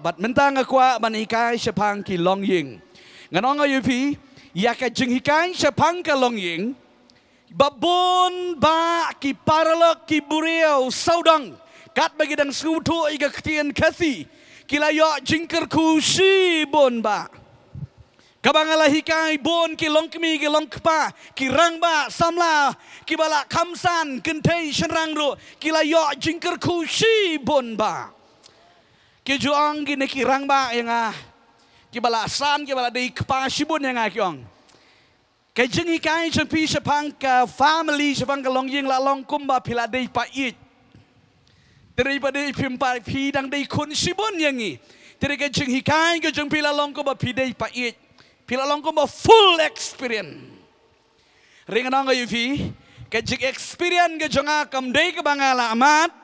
บัดมันตั้งกว่าบันฮิกายเฉพังกีลองยิงงั้นน้องอายุพี่อยากจะจึงฮิกายเฉพังกับลองยิงบับบนบากีปาราลกีบุเรียวสาวดังกัดบagi dang skutu iga ketian kasi kilayo jingker kusi bon ba kabangala hikai bon ki longkmi ki longkpa ki rangba samla ki bala kamsan kentei shenrang ro kilayo jingker kusi bon ba ki juang ki neki rangba yang ki bala san ki bala dei kpa shibon yang kyong kai jing hikai champi sepang ka family sepang ka longying la long kumba pila dei pa it daripada pimpa pidang dei kun shibon yang ni daripada jing hikai ka jing pila long kumba pidei pa it pila long kumba full experience ringan ang ayufi ka jing experience ka jonga kam dei ka bangala amat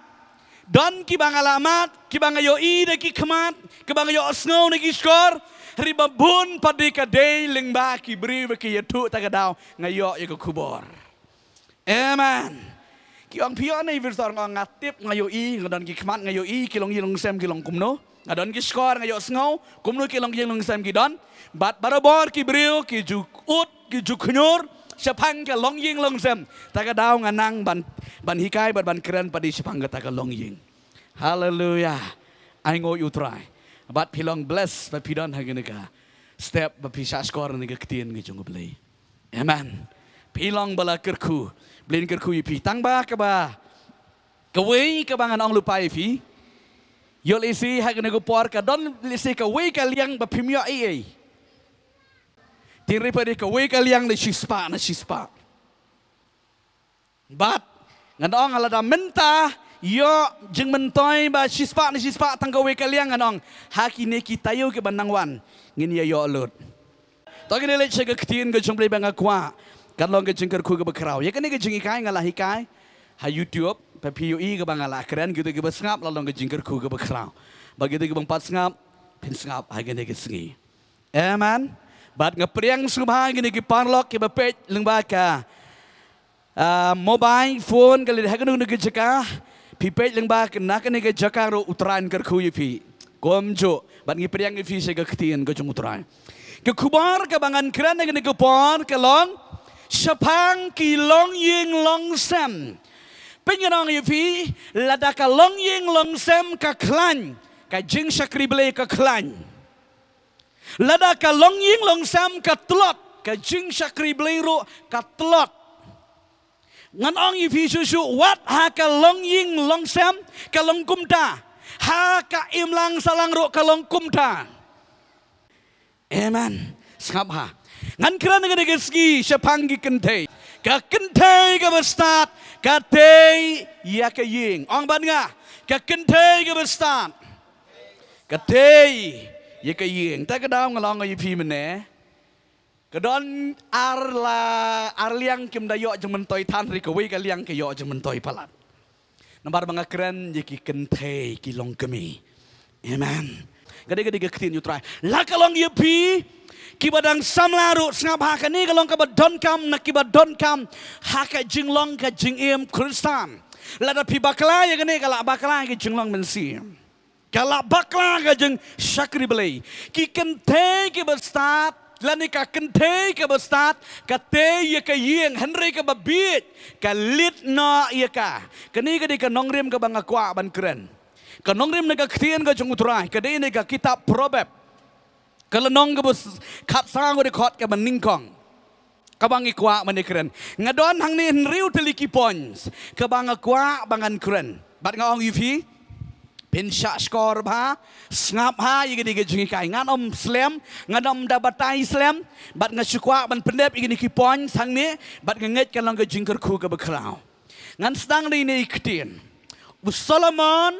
don ki bangala amat ki bangayo I de ki khamat ki bangayo snow de ki skor riba bun pada kadai lengba ki beri ki yatu tagadau ngayo ya kubor amen ki ong pio nei virsor ngatip ngayo I ngadon ki khamat ngayo I ki long yilong sem ki long kumno ngadon ki skor ngayo snow kumno ki long yilong sem ki don bat barabor ki beri ki juk ut ki juk nyor sepang ke long ying long sem tagadau nganang ban hikai ban keren pada sepang ke taga long ying hallelujah I ngo you try but pilong bless but pidon hagenega step but pisah skor nega ketien ngejung blay amen pilong bala kerku blin kerku ipi tang ba ka ba kawei ka bangan ong lupa ipi yol isi hagenega por ka don lisi kawei ka liang ba pimyo ai tiri pada kawei ka liang le shispa na shispa but nganong alada menta yo jeng mentoy ba shispa ni shispa tanggawe kaliang anong haki neki tayo ke banangwan ngin ya yo lut to ke le chega ktin ke jong play banga kwa kalong ke jengker ku ke bakrau ya kene ke jengi kai ngala hikai ha youtube pa pui ke bangala keren gitu ke basngap lalong ke jengker ku ke bakrau begitu ke bang pat ngap pin ngap ha gene ke sengi amen bat ngapriang subha gene ke parlok ke bapet lengba ka mobile phone ke le ha genu ke jeka pipet lengba kena kene ke jakaro utran kerku yipi gomjo bat ngi priang yipi se ke ketien ke jung utran ke kubar ke bangan kran kene ke por ke long sepang ki long ying long sem pengenong yipi lada ka long ying long sem ka klan ka jing sakrible ka klan lada ka long ying long sem ka tlot ka jing sakrible ro ka tlot ngan ong yipi susu wat ha ka long ying long sem ka long kumta ha ka imlang salang ro ka long kumta amen skap ha ngan kran ngan ge ski sepanggi kente ka kente ka bestat ka te ya ka ying ong ban nga ka kente ka bestat ka te ya ka ying ta ka daw ngalong yipi mene kedon arliang kim dayo jeng mentoy tan rikawi kaliang kayo jeng mentoy palat nambar mga keren yaki kentay kilong kami amen gade ketin yutray la kalong yepi kibadang samlaru ngap haka ni kalong kabadon kam na kibadon kam haka jinglong ka jingim kristan lada pi bakla ya gane kala bakla ka jinglong mensi kala bakla ka jeng sakri belai ki kentay ki bestat lani ka kente ka bestat ka te ya ka yeng henry ka babit ka lit no ya ka kani ka di ka nongrim ka banga kwa ban keren ka nongrim na ka ktien ka jung utrai ka de ni ka kitab probab ka lanong ka bus kap sang ko de khot ka ban ningkong ka bangi kwa man keren ngadon hang ni henry uteliki points ka banga kwa bangan keren bat nga ong yufi pinsya skor ba ngap ha yigi dige jungi kai ngan om slam ngan om dabatai slam bat ngasukwa ban pendep yigi ki pon sang ni bat nget kan lang ke jingker ku ke bekrau ngan sedang ni iktien bu Solomon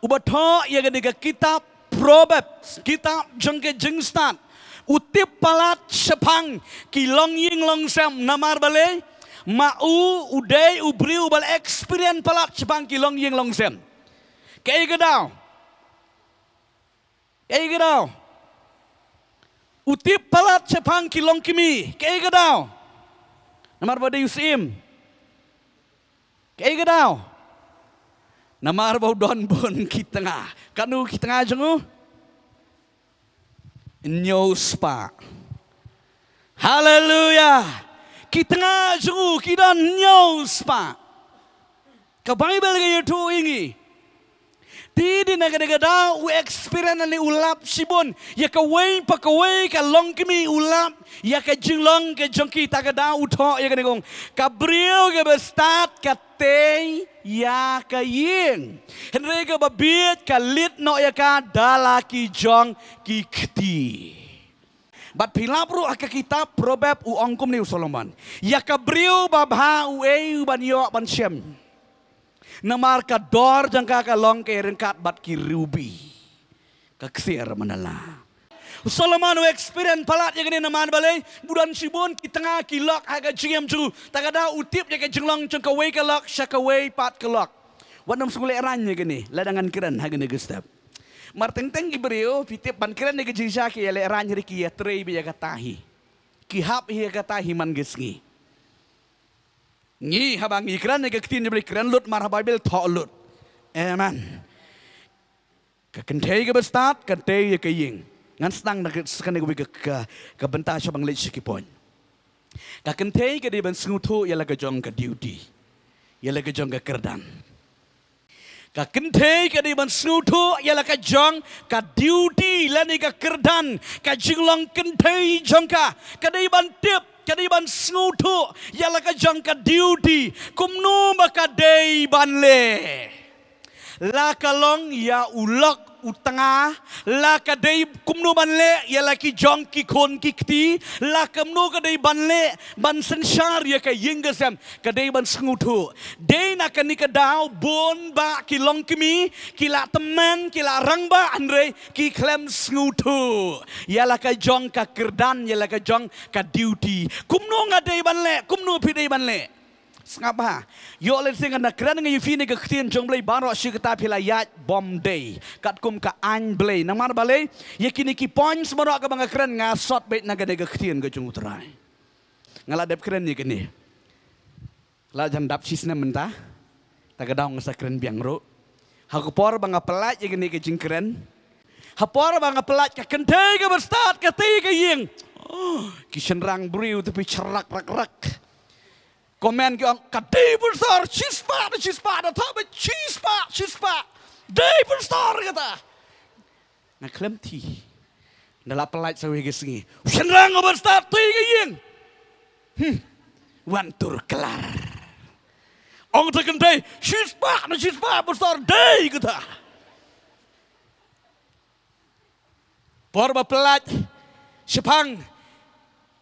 ubatho yigi dige kitab probab kitab jengke jengstan utip palat sepang kilong ying long sam namar bale mau udai ubri ubal experience palat sepang kilong ying long sam kayak gedau, utip palat sepang kilong kimi, kayak gedau, namar pada Yusim, kayak gedau, namar bau don bon kitengah, kanu kitengah jengu, Nyospa. Haleluya. Kita ngaju kita nyospa. Ka Bible ga itu ingi. Tidi naga-naga u experience ni ulap sibon. Ya ka way pa ka way ka long kimi ulap. Ya ka jinglong ka jongki tagada uto ya ka negong. Ka brio ka bestat ka tey ya ka ying. Henry ka babit ka lit no ya ka dalaki jong ki kti. Bat pilapro aka kitab Proverb u ongkum ni Solomon. Ya ka brio babha u ban yo ban shem. Namar ka dor jangka ka long ke rengkat bat ki ruby. Ka ksir manala. Solomon u experience palat ya gani naman balay budan sibon ki tengah ki lok haga jingem ju tagada utip ya ka jinglong jang ka way ka lok syaka way pat ka lok. Wadam sukule ranya gani ladangan keren haga ne gustap. Marteng-teng ki brio pitip ban keren ne ka jingsa ki le ranya ki ya trei bi ya ka tahi. Ki hap hi ka tahi man gesngi. Ngi habang ikran ne ketin beli kran lut mar Bible tho lut. Amen. Ka kentei ke bestat kentei ke ying. Ngan stang nak sekan ke benta syabang lech kipon. Ka kentei ke di ban snguthu ya la ka jong ka duty. Ya la ka jong ka kerdan. Ka kentei ke di ban snguthu ya la ka jong ka duty la ni ka kerdan ka jinglong kentei jong ka di ban tip kadi ban snguthu yala ka jang ka duty kumnu maka day ban le la kalong ya ulok utanga la ka day kumnu ban le yala ki jong ki kon ki kti la kamnu ka day ban le ban sanshar ya ka yingasam ka day ban snguthu day na ka ni ka daw bon ba ki long kimi ki la teman ki la rang ba andre ki klem snguthu yala ka jong ka kerdan yala ka jong ka duty kumnu nga day ban le kumnu pi day ban le Ngapa? Yo le singa na kran nga yufini ka ktin jong blay baro shi kata pila yat bom day kat kum ka an blay nang mar balay yakini ki points maro ka mga kran nga sot bet na gade ka ktin ka jong utray ngala dep kran ni kini la jan dap sis na menta tagadaw nga sa kran biang ro hakupor banga pelat yakini ka jing kran hapor banga pelat ka kentay ka berstat ka ti ka ying ki senrang briu tapi cerak rak komen ke kadai besar chispa dah tahu chispa day besar kata nak klem ti dalam pelat sawi gesingi senrang besar ti gayeng wantur kelar ong tekan day chispa besar day kata porba pelat sepang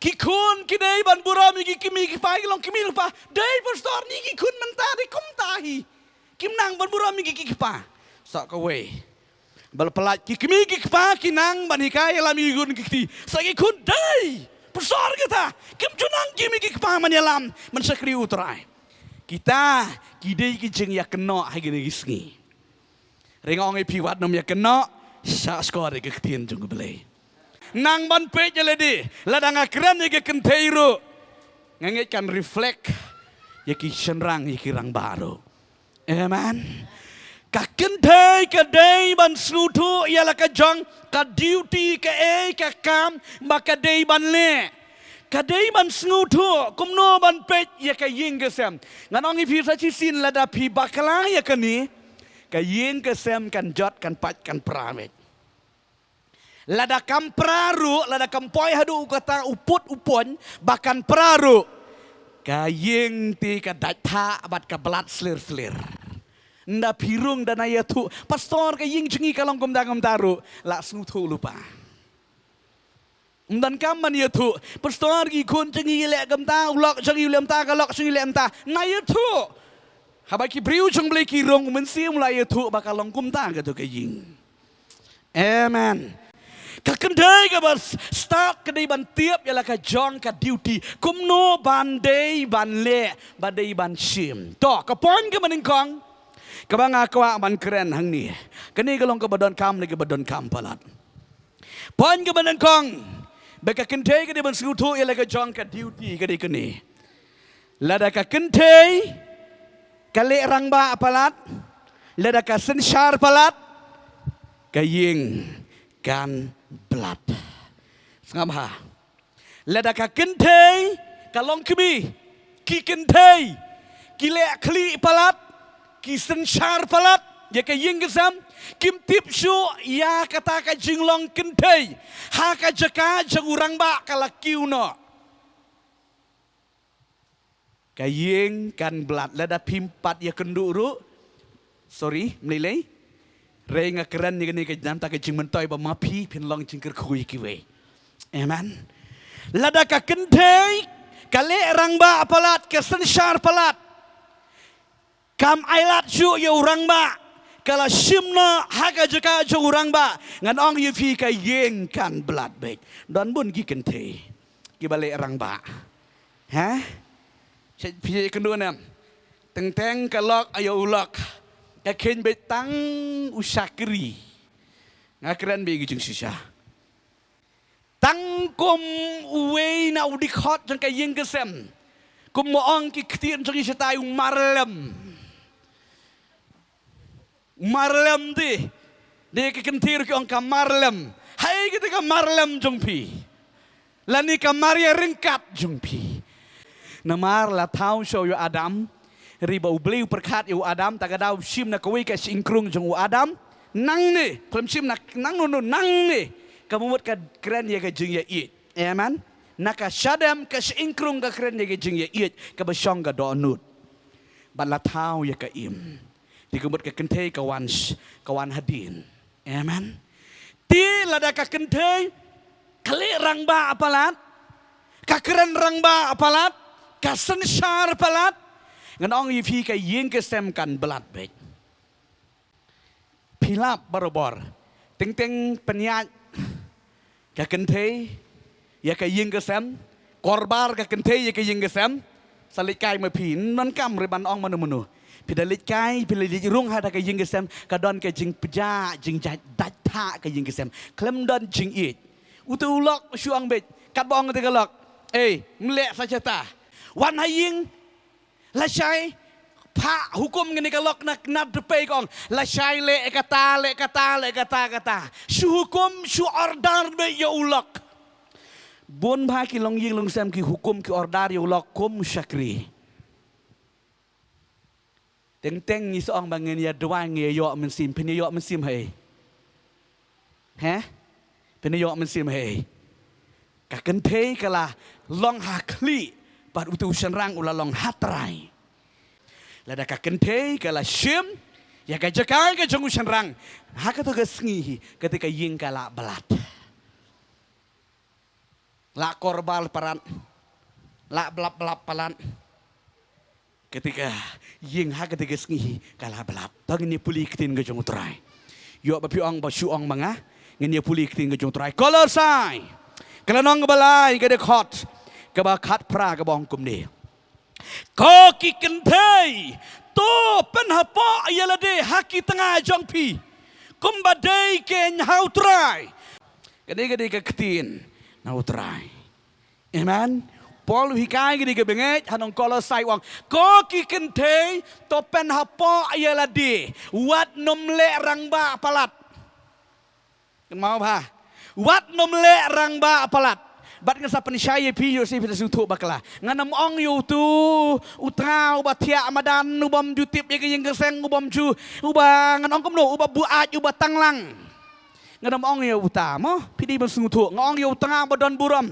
Kikun kidai ban buram iki kimi kipai long kimi lupa dai pastor ni kikun mentari kum tahi kim nang ban buram iki kipa sak kowe bal pelat kimi kipa kinang ban hikai lam igun kikti sak kikun dai pastor kita kim junang kimi kipa manyalam man sakri utrai kita kidai ki jeng ya kena ha gini gisngi rengong e piwat nom ya kena sa skor ke ktin jung belai nang ban pe jeledi ladang akran ye kenteiru ngengit kan reflect ye ki senrang ye kirang baru amen ka kentei ka dei ban snutu ya la ka jong ka duty ka ka kam maka dei ban le ka dei ban snutu kumno ban pe ye ka ying gesem nganong ipi sa sin lada pi bakala ye kani ka ying gesem kan jot kan pat kan pramet lada kam praru, lada kam poi hadu kata uput upon, bahkan praru. Kayeng ti ka datha abat ka belat slir-slir. Nda pirung dan ayatu. Pastor kayeng jengi kalong kum taru, la snutu lupa. Dan kaman yatu. Pastor ki kun jengi le gam ta, ulok jengi lem ta, kalok jengi lem ta. Na yatu. Habaki briu jeng beli kirong mensium la yatu bakal long kum ta gitu kayeng. Amen. Kakendai ka bas start kedai ban tiap ialah ka jong ka duty kumno bandai ban le bandai ban sim to ka poin ka maningkong ka banga kwa ban keren hang ni kani kalong ka badon kam lagi badon kam palat poin ka maningkong beka kendai ka di ban sutu ialah ka jong ka duty ka di kani lada ka kendai kale rang ba palat lada ka sensyar palat kaying kan blood Ngabha. Lada ka kentei kalong kemi ki kentei ki le kli palat ki sensyar palat ya ka ying kesam kim tip shu ya kata ka jinglong kentei ha ka jaka jang urang ba kala kiu no ka ying kan blat lada pimpat ya kenduru sorry melilai renga keren ni ka jam ta ka jing mentoy ba mapi pin long jing ker kui ki we amen. Lada ka kentei kale rang ba palat ke sensyar palat kam ailat shu ya urang ba kala shimna haga jaka jo urang ba ngan ong yu fi ka yeng kan blat bet don bun gi kentei ki bale rang ba ha pi kendua nam teng teng kalok ayo ulok ka ken bet tang usakri ngakran be gi jing sisa tang kum uwe na udik hot jang kay yeng kesem kum moong ki ktian jang isa tayo marlem di ki kentir ki ong ka marlem hai kita ka marlem jong pi lani ka maria ringkat jong pi namar la tau show yo adam riba ubleu perkat yo adam tagadau shim na kawi ka singkrung jong adam nang ni klem shim na nang no nang ni kamu buat keren ya ke jeng ya it, amen. Naka syadam ke singkrung ke keren ya ke jeng ya it, ke besyong ke donut. Balatau ya ke im, dikebut ke kentei kawan hadin, amen. Ti lada ke kentei, kali rang ba apalat, ke keren rang ba apalat, ke sensyar apalat, nganong yifi ke yeng kesemkan belat bet. Pilap barobor, ting penyat. Ka kentei ya ka ying kesem korbar ka kentei ya ka ying kesem salikai ma pin non kam riban ong manu pidalit kai pidalit rung hada ka ying kesem ka don ka jing peja jing dat tha ka ying kesem klem don jing it utu lok suang bet kat bong te galok mlek saja ta wan haying la shai pa hukum ngene kalok nak depe kong la shai le kata su hukum su ordar be ya ulok bon ba ki long ying long sam ki hukum ki ordar ya ulok kum syakri teng ni soang bangen ya doang ya yo mensim peni yo mensim hai peni yo mensim hai ka kentei kala long hakli pat utu senrang ula long hatrai lada ka kentei kala shim ya ka jakai ka jongu senrang haka to gesngi ketika ying kala belat la korbal paran la belap palan ketika ying haka to gesngi kala belat tang ni puli kitin ka jongu trai yo ba piong ba suong manga ngini puli kitin ka jongu trai kolosai kala nong balai ka de khot ka ba khat pra ka bong kum ni ko ki kentei to pen hapa ayalade haki tengah jong pi kumba dei ken hau trai kade ka ketin hau trai amen pol hikai gede ke benget hanong kolosai wang ko ki kentei to pen hapa ayalade wat nomle rangba palat kan mau ba wat nomle rangba palat bat ngasa pensyai pi yo si pita sutu bakala nganam ong yo tu utrau batia amadan ubam jutip ye yang keseng ubam ju uba nganong komno uba buat uba tanglang nganam ong yo utamo pidi bersutu ngong yo tengah badon buram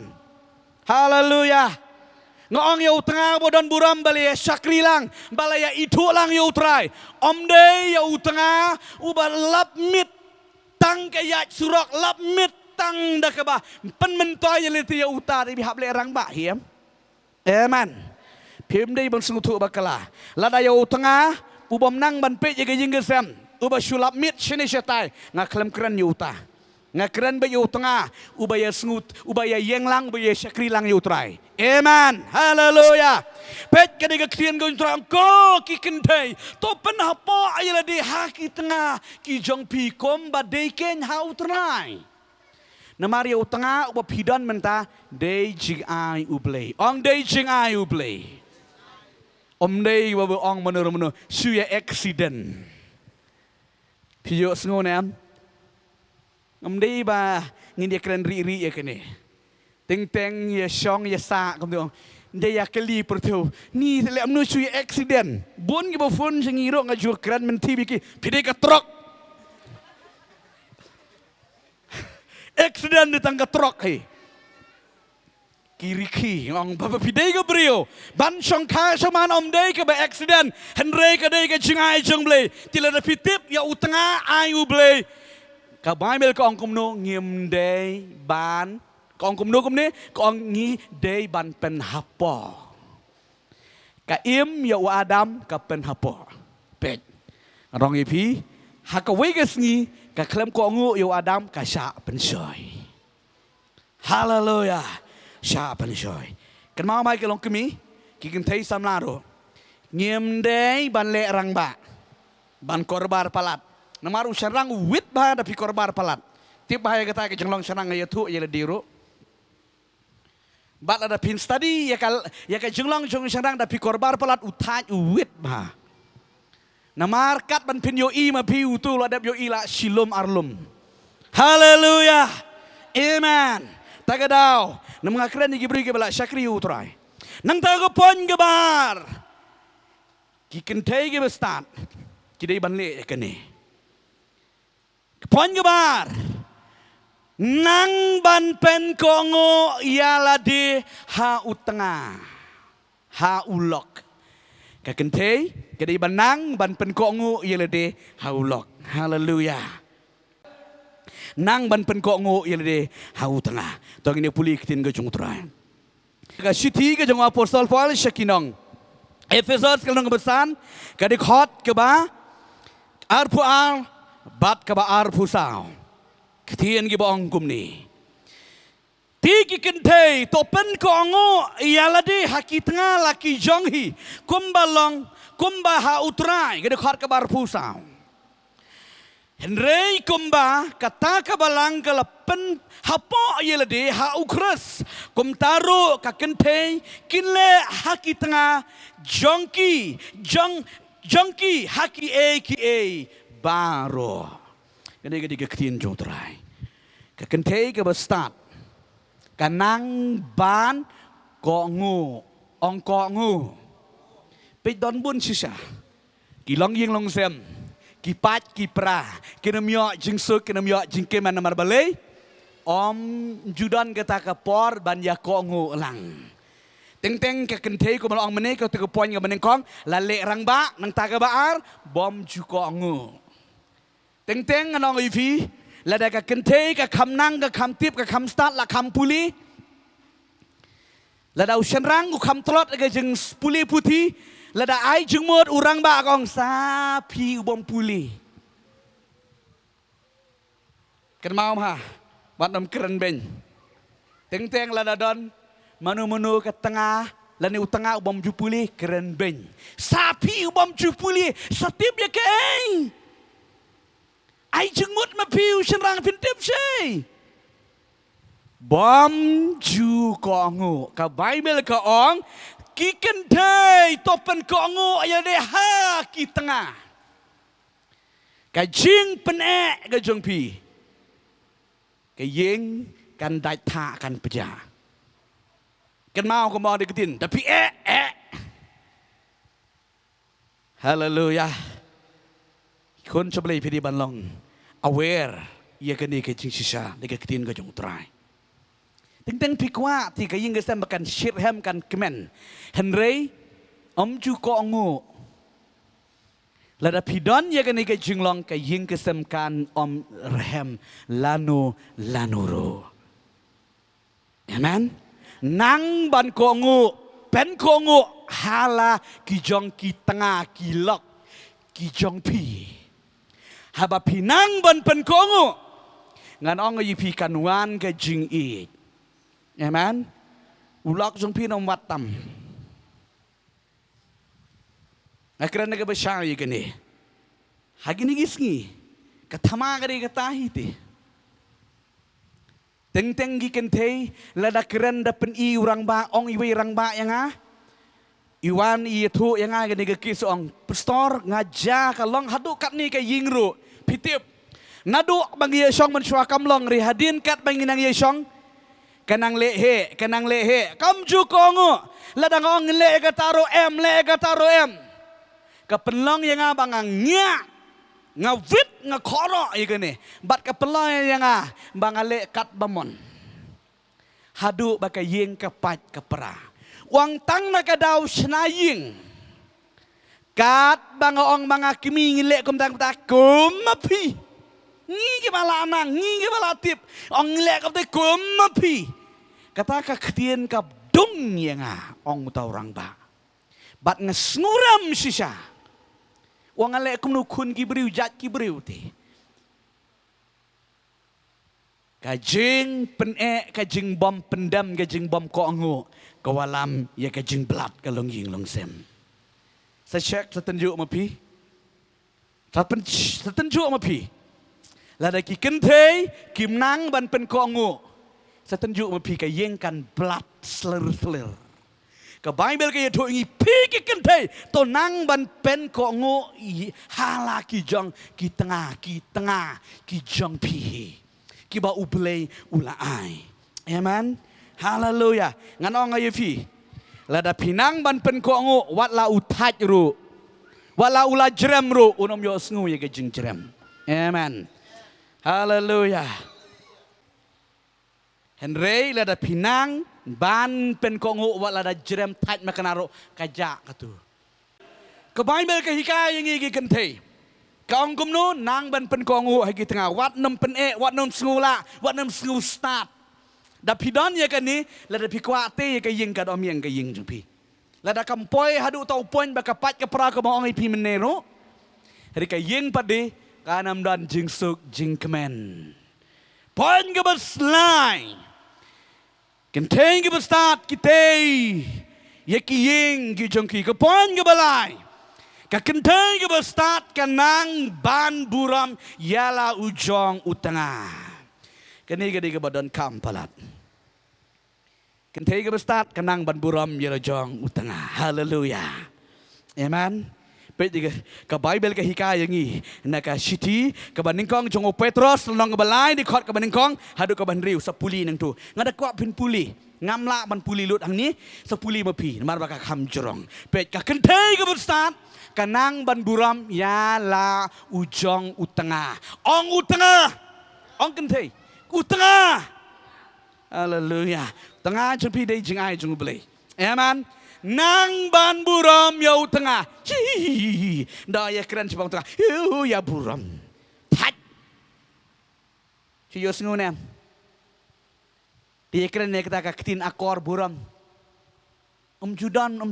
haleluya ngong yo tengah badon buram bali syakri lang balaya itu lang yo trai omde yo tengah uba lap mit tang kaya surok lap mit tang dah kebah penmentoy yang leti ya utar di hab lerang ba hiam amen pim dei bang sungutu bakala lada ya tengah ubam nang ban pe ye jing gesem uba sulap mit shene shatai ngaklem keren ya uta ngakren be ya tengah uba ya sungut uba ya yenglang uba ya syakri lang ya utrai amen haleluya pet kene ke klien go utram ko ki kentei to pen hapa ayala de haki tengah ki jong pi kom ba de ken ha utrai namari utanga uba pidon menta day jing ai ublay ong day jing ai ublay om day uba ong menur suya accident piyo sengonam om day ba ngin dia keren ri ya kene Teng ya syong ya sa kum tu. Dia kali pertu. Ni le amnu chui accident. Bon ki ba phone singiro ngajur kran menti biki. Pide ka truk. Accident datang ka truk hai. Kiri ngong bapa pide ka brio. Ban syong ka shaman om dei ka ba accident. Henry ka dei ka jingai jong ble. Tila da pitip ya utanga ayu ble. Ka Bible ka ong kumno ngim dei ban Kong kumno kumni kong ngi day ban pen hapo. Ka im ya wa Adam ka pen hapo. Pet. Rong ipi haka weges ngi ka klem ko ngu ya Adam ka sya pen soy. Hallelujah. Sya pen soy. Kan mau mai ke long kemi ki kan thai sam laro. Ngiem day ban le rang ba. Ban korbar palat. Namaru syarang wit ba da pi korbar palat. Tip bahaya kata ke jenglong syarang ya tu ya le diru. Bat ada pin study ya ka jenglong jong syarang da pi korbar palat utaj wit ba. Namar kat ban pin yo i ma pi utu lo adap yo i la shalom arlum. Hallelujah. Amen. Tagadao. Nam ngakren ni gibri ke bala syakri utrai. Nang tago pon gebar. Ki kentei ge bestat. Ki dei ban le ke ni. Pon gebar. Nang ban pen kongo ialah di ha utengah. Ha ulok. Kakentei, kedai banang ban pen kongo ialah di ha ulok. Haleluya. Nang ban pen kongo ialah di ha utengah. Tong ini puli kitin ke jung trai. Ka siti ke jung apostol Paul syakinong. Efesus ke nang besan, kadik hot ke ba arpu al bat ke ba arpu sao. Ketian giba ongkum ni. Tiki kentei topen ko ongo ialade haki tengah laki jonghi kumbalong kumba ha utrai gede khar kabar pusau. Henrei kumba kata kabalang kalapen hapo ialade ha ukras kumtaru ka kentei kinle haki tengah jongki haki baro. Gede ketian jotrai. Kekentei ke bestat. Kanang ban ko ngu. Ong ko ngu. Pe don bun sisa. Ki long ying long sem. Ki pat ki pra. Ki namyo jing suk ki namyo jing keman namar balai. Om judan kata ke por ban ya ko ngu lang. Teng kekentei ko malong meneh ko te ko poin ke meneng kong lale rang ba nang taga baar bom ju ko ngu. Teng anong ifi lada ka kentei ka kam nang ka kam tip ka kam start la kam puli lada usian rang ku kam telot ka jeng puli putih lada ai jeng mod urang ba kong sapi ubom puli kan mau ha wat nam keren ben teng lada don manu ke tengah lani utengah ubom ju puli keren ben sapi ubom ju puli setip ya ke ai jengmut ma piu senrang pintip sei. Bom ju kongu ka Bible ka ong ki kendai topen kongu aya de ha ki tengah. Ka jing pene ka jong pi. Ka yeng kan dai tha kan peja. Kan mau ko mau deketin tapi Hallelujah. Kon coba lagi pidi banlong aware ia kini kecing sisa dekat ketin ke jung try. Teng pikwa ti kaying gesem makan shirham kan kemen. Henry ju ko ngu. Lada pidon ia kini ke jinglong kaying gesem kan rehem lanuro. Amen. Nang ban ko ngu pen ko ngu hala kijong ki tengah kilok kijong pi. Haba pinang ban pen kongo ngan ong yi pi kanwan ke jing i. Amen. Ulok jong pi nom watam. Akran ke besar yi gini. Hagini gisngi. Katama gari katahi ti. Teng gi kentei lada keren da pen i urang ba ong iwe rang ba yang Iwan itu yang agak negakis ong pastor ngajak kalong hadu kat ni ke yingru pitip nadu bang yesong mensuakam long rihadin kat bang inang yesong kanang lehe kamju kongo ladang ong le ka taro em ka penlong yang abang ngya ngawit ngakoro igane bat ka penlong yang bang le kat bamon hadu baka yeng ka pat ka pra wang tang na ka daw snaying kat bang ong mga kimi ngile kum tang ta kumapi ngi ke bala anang ngi ke bala tip ong le kum te kumapi kata ka ktien ka dung yang ong tau rang ba bat ngesnguram sisa wang ale kum nu kun ki briu jat ki briu te kajing kajing bom pendam kajing bom ko angu kawalam ya kajing blat kalong ying long sem sa check sa tanju mapi sa tanju mapi lada ki kentei kim nang ban pen ko angu sa tanju mapi ka yeng kan blat sler ka Bible ka yato ingi pi ki kentei to nang ban pen ko angu hala ki jong ki tengah ki jong pi kiba ublay ulaay. Amen. Hallelujah. Ngano nga yufi. Lada pinang ban pen ko ngo wat la utaj ru. Wat la ula jerem ru unom yo sngu ye gejing jerem. Amen. Hallelujah. Henry lada pinang ban pen ko ngo wat lada jerem taj makanaro kajak katu. Ke Bible ke hikayat yang igi kentei. Kaong kumno nang ban pen kongu hagi tengah wat nem pen wat nem sngula wat nem sngu start da pidon ya kan ni la da pikwate ya ka ying ka dom yang ka ying jumpi la da kampoi hadu tau poin ba kapat ka pra ka maong ipi menero hari ka ying pade kanam dan jing suk jing kemen poin ka baslai kenteng ka start kitei ya ki ying ki jongki ka poin ka balai kakenteng ke bestat kanang ban buram yala ujong utengah. Kini gede ke badan kampalat. Kenteng ke bestat kanang ban buram yala ujong utengah. Haleluya. Amen. Pwede ke Bible ke hikayat ngi naka city ke baningkong jongo Petros nong balai di kot ke baningkong hadu ke ban riu sepuli nang tu. Ngada kuat pin puli. Ngamla ban puli lut ang ni sepuli mapi mar baka kham jorong. Pet ka kenteng ke bestat kanang ban buram ya la ujong utengah. Ong utengah. Ong kentei. Utengah. Haleluya. Tengah jumpi day jing ai jung beli. Amen. Nang ban buram ya utengah. Dah ya keren sebang tengah. Ya buram. Tat. Ciyo sengu nem. Dia keren ya kita kakitin akor buram. Judan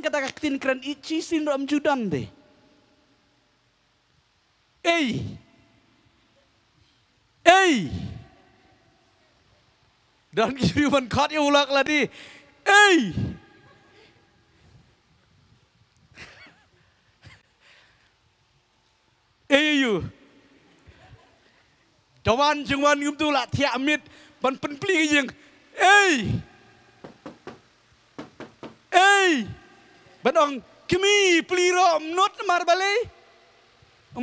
kata kaktin keren icisin Judan deh. Dan kiriman kat ya ulak lagi. You. Jawan jengwan ngum tu lah tiak mit ban penpli yang. Badong kimi peliro not mar balai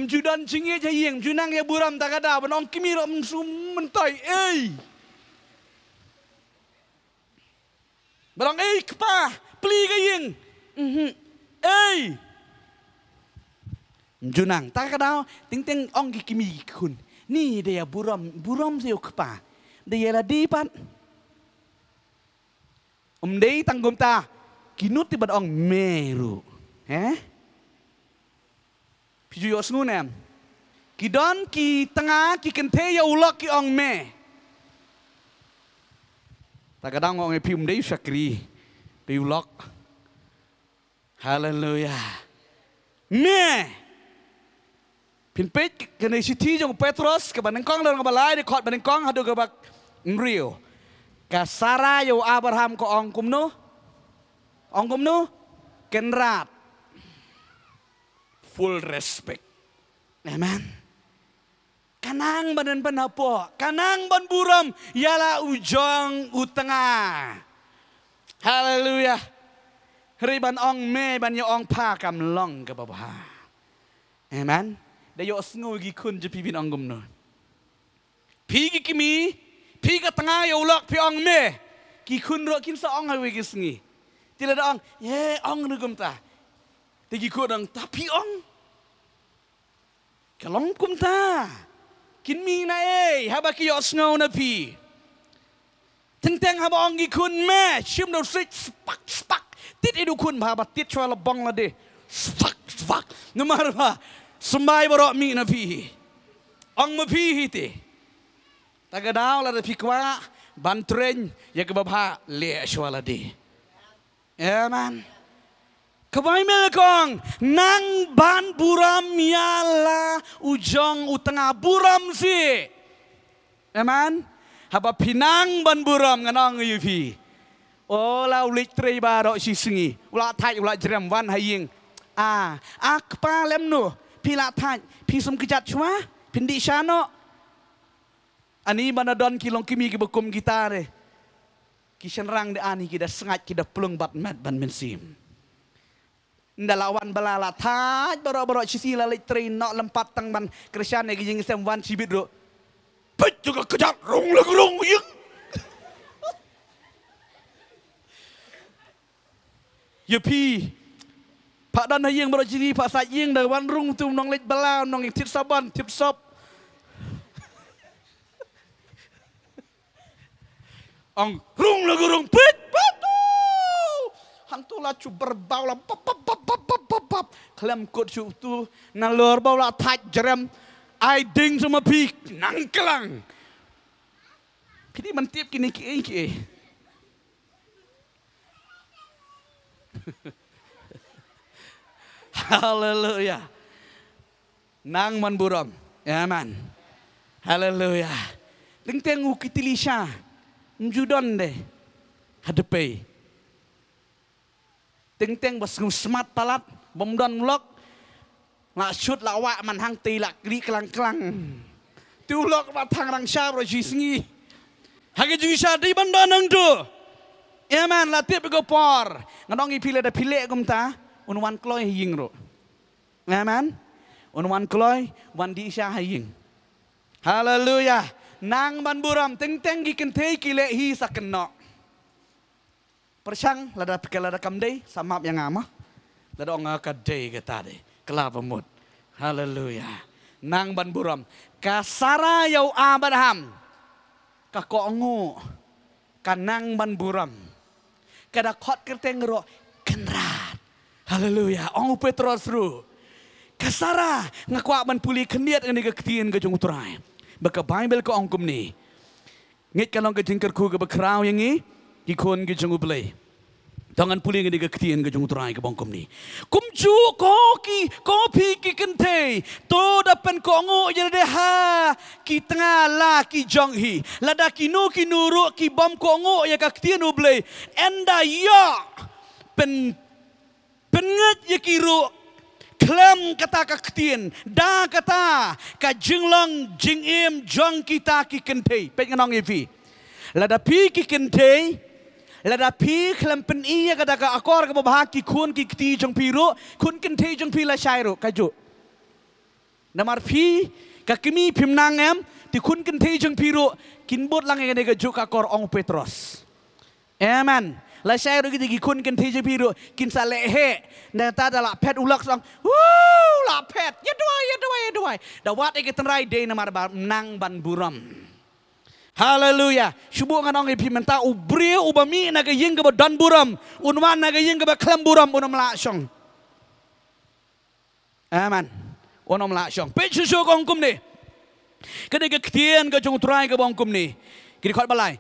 judan jinge jayeng junang ya buram takada badong kimi rom sum mentai badong kepa peli gayeng junang takada ting ting ong kimi kun ni dia buram seo kepa dia la dipat dei tanggum ta kinut tiba ong meru, Piju yos ngunem, kidon ki tengah ki kente ya ulok ki ong me. Takadang ong epim dei sakri, dei ulok. Haleluya. Me. Pinpet kena siti jong Petros ke banengkong dalam balai di kot banengkong hadu ke bak ngriu. Kasara yo Abraham ko ong kumno. Ongkom nu kenrat full respect. Amen. Kanang badan penapo, kanang ban buram yala ujong utengah. Haleluya. Riban ong me ban yo ong pa kam long ke bawah. Amen. Dayo sngu gi kun je pipin ongkom nu. Pi Pi ka tengah ya ulak pi ong me. Ki kun ro kin sa ong hawe gisngi. Tila da ong, ye ong nugum ta. Tegi ko dang tapi ong. Kalong kum ta. Kin mi na haba ki yo snow na pi. Teng haba ong gi kun me. Shim do sit spak. Tit edu kun haba tit chwa la bong la de. Spak. Numar ba. Sembay borok mi na pi. Ong ma pi hiti. Tagadao la pi kwa bantren ya ke babha le shwala de. Amen. Kabay melkong nang ban buram yala ujong utanga buram si. Amen. Haba pinang ban buram nganong yupi. Ola ulik trei baro si singi. Ula thai ula jrem wan haying. Akpa lemnu pila thai pisum kejat chua pindi shano. Ani mana don kilong kimi ki bekum kita re. Kisah rang de ani kita sengat kita pelung bat mat ban mensim. Ndalawan balala taj baro sisi lalai train nok lempat tang ban Krishna ki jing sem wan cibit ro. Pet juga kejat rong yung. Ya pi. Pak dan hayeng baro ciri pak sayeng dah wan rung tu nong lek bala nong tip saban tip sop. Ang rung pit batu hantu la cu berbau la pap klem kot cu tu nalor bau la thaj jerem ai ding sama pi nang kelang kini mentip kini ki haleluya nang man buram amen haleluya teng ukitilisha Mjudon deh, hadepe. Teng bas smart palat, bomdon lok, nak shoot lawak man hang ti lak kri kelang. Tu lok batang rang syab roji singi. Hage jungi syadi bandon nang tu. Ya man latip go por. Ngadong ipile da pile kumta, unwan kloy ying ro. Ya man, unwan kloy wan di isya haying. Haleluya. Nang ban buram teng gi kentei ki le hi sakeno. Persang lada pikala da kamdei samap yang ama. Lada onga kadei kata de. Kelapa mut. Haleluya. Nang ban buram kasara yau Abraham. Ka kongo. Kanang ban buram. Kada khot kerteng ro kenrat. Haleluya. Ong Petrus ru. Kasara ngakwa ban puli keniat ngani ke ketien ke jung utrai. Baka Bible ko angkum ni. Ngit kalong ke jingkar ku ke bakraw yang ni. Ikon ke jung ublay. Tangan puli ngani ke ketien ke jung utrai ke bangkum ni. Kumju kopi ki kente. To dapan ko ngo jadi ha. Ki tengah la ki jong hi. Lada ki nuru ki bom ko ngo ya ke ketien ublay. Enda ya. Penget ya ki ru. Klem kata kaktian, da kata ka jinglong jingim jong kita ki kentei. Pet nganong ifi. Lada pi ki kentei, lada pi klem pen iya kata ka akor ka babah ki kun ki kti jong piru, kun kentei jong pi la syairu kaju. Namar pi ka kimi pimnang em ti kun kentei jong piru kinbot lang ngene ka ju ka akor ong Petros. Amen. La syairu kita ki kun kentei jong piru kin sa lehe. Neta adalah pet ulak sang, la pet, ya dua. Dawat ikat terai day namar nang ban buram. Haleluya. Syubu nganong implementa ubri ubami naga ying ke dan buram, unwan naga ying ke klem buram unam laksong. Amen. Unam laksong. Pet susu kongkum ni. Kada ke ketien ke jung terai ke bongkum ni. Kiri kot balai.